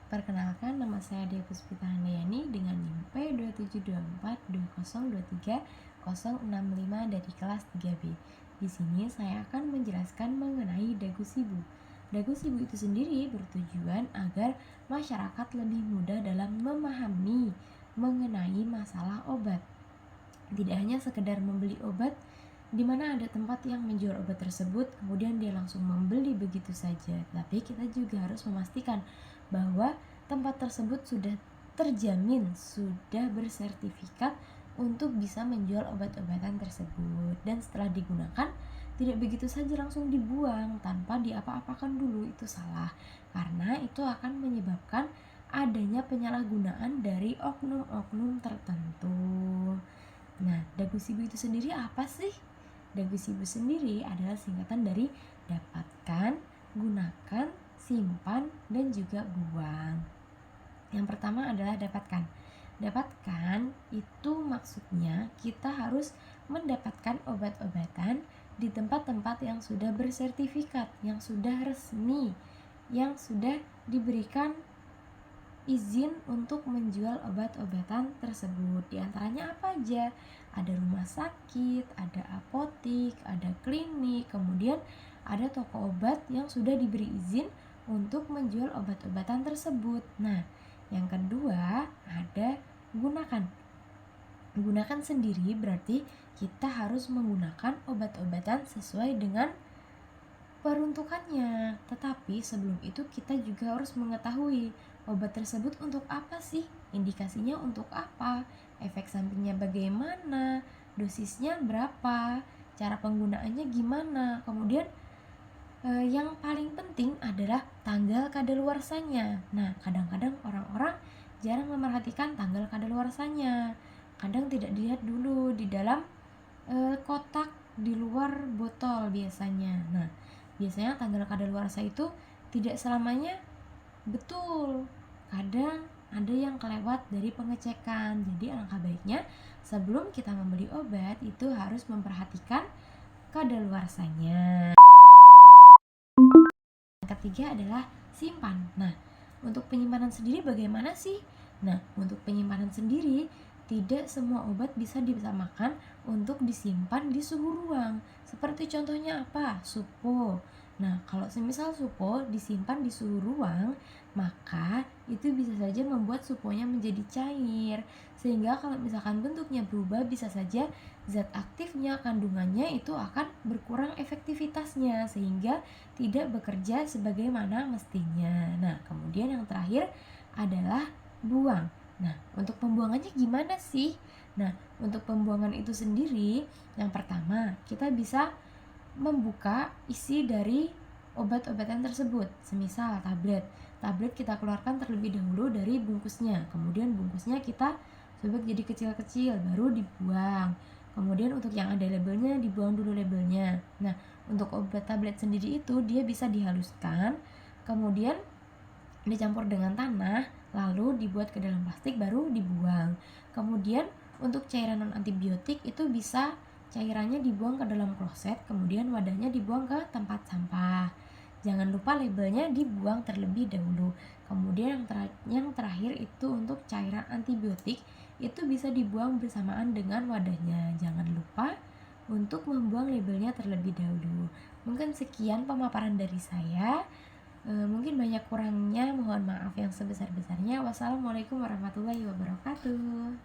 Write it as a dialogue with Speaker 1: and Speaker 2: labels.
Speaker 1: Perkenalkan, nama saya Dia Puspita Handayani dengan NIM P272420230065 dari kelas 3B. Di sini saya akan menjelaskan mengenai dagu sibu. Dagu sibu itu sendiri bertujuan agar masyarakat lebih mudah dalam memahami mengenai masalah obat. Tidak hanya sekedar membeli obat, di mana ada tempat yang menjual obat tersebut, kemudian dia langsung membeli begitu saja. Tapi kita juga harus memastikan bahwa tempat tersebut sudah terjamin, sudah bersertifikat untuk bisa menjual obat-obatan tersebut. Dan setelah digunakan, tidak begitu saja langsung dibuang tanpa diapa-apakan dulu. Itu salah, karena itu akan menyebabkan adanya penyalahgunaan dari oknum-oknum tertentu. Nah, dagu sibu itu sendiri apa sih? Dagu sibu sendiri adalah singkatan dari dapatkan, gunakan, simpan, dan juga buang. Yang pertama adalah dapatkan. Dapatkan itu maksudnya kita harus mendapatkan obat-obatan di tempat-tempat yang sudah bersertifikat, yang sudah resmi, yang sudah diberikan izin untuk menjual obat-obatan tersebut. Di antaranya apa aja? Ada rumah sakit, ada apotik, ada klinik, kemudian ada toko obat yang sudah diberi izin untuk menjual obat-obatan tersebut. Nah, yang kedua ada gunakan. Gunakan sendiri berarti kita harus menggunakan obat-obatan sesuai dengan peruntukannya. Tetapi sebelum itu kita juga harus mengetahui obat tersebut untuk apa sih? Indikasinya untuk apa? Efek sampingnya bagaimana? Dosisnya berapa? Cara penggunaannya gimana? Kemudian yang paling penting adalah tanggal kadaluarsanya. Nah, kadang-kadang orang-orang jarang memerhatikan tanggal kadaluarsanya. Kadang tidak dilihat dulu di dalam kotak di luar botol biasanya. Nah, biasanya tanggal kadaluarsa itu tidak selamanya betul. Kadang ada yang kelewat dari pengecekan. Jadi alangkah baiknya sebelum kita membeli obat itu harus memperhatikan kadaluarsanya. Yang ketiga adalah simpan. Nah, untuk penyimpanan sendiri bagaimana sih? Nah, untuk penyimpanan sendiri tidak semua obat bisa disamakan untuk disimpan di suhu ruang. Seperti contohnya apa? Supo. Nah, kalau semisal supo disimpan di suhu ruang, maka itu bisa saja membuat suponya menjadi cair. Sehingga kalau misalkan bentuknya berubah, bisa saja zat aktifnya, kandungannya itu akan berkurang efektivitasnya sehingga tidak bekerja sebagaimana mestinya. Nah, kemudian yang terakhir adalah buang. Nah, untuk pembuangannya gimana sih? Nah, untuk pembuangan itu sendiri, yang pertama, kita bisa membuka isi dari obat-obatan tersebut. Semisal tablet. Tablet kita keluarkan terlebih dahulu dari bungkusnya. Kemudian bungkusnya kita sobek jadi kecil-kecil, baru dibuang. Kemudian untuk yang ada labelnya, dibuang dulu labelnya. Nah, untuk obat tablet sendiri itu dia bisa dihaluskan, kemudian dicampur dengan tanah, lalu dibuat ke dalam plastik baru dibuang. Kemudian untuk cairan non antibiotik itu bisa cairannya dibuang ke dalam kloset, kemudian wadahnya dibuang ke tempat sampah. Jangan lupa labelnya dibuang terlebih dahulu. Kemudian yang terakhir itu untuk cairan antibiotik itu bisa dibuang bersamaan dengan wadahnya. Jangan lupa untuk membuang labelnya terlebih dahulu. Mungkin sekian pemaparan dari saya. Mungkin banyak kurangnya, mohon maaf yang sebesar-besarnya. Wassalamualaikum warahmatullahi wabarakatuh.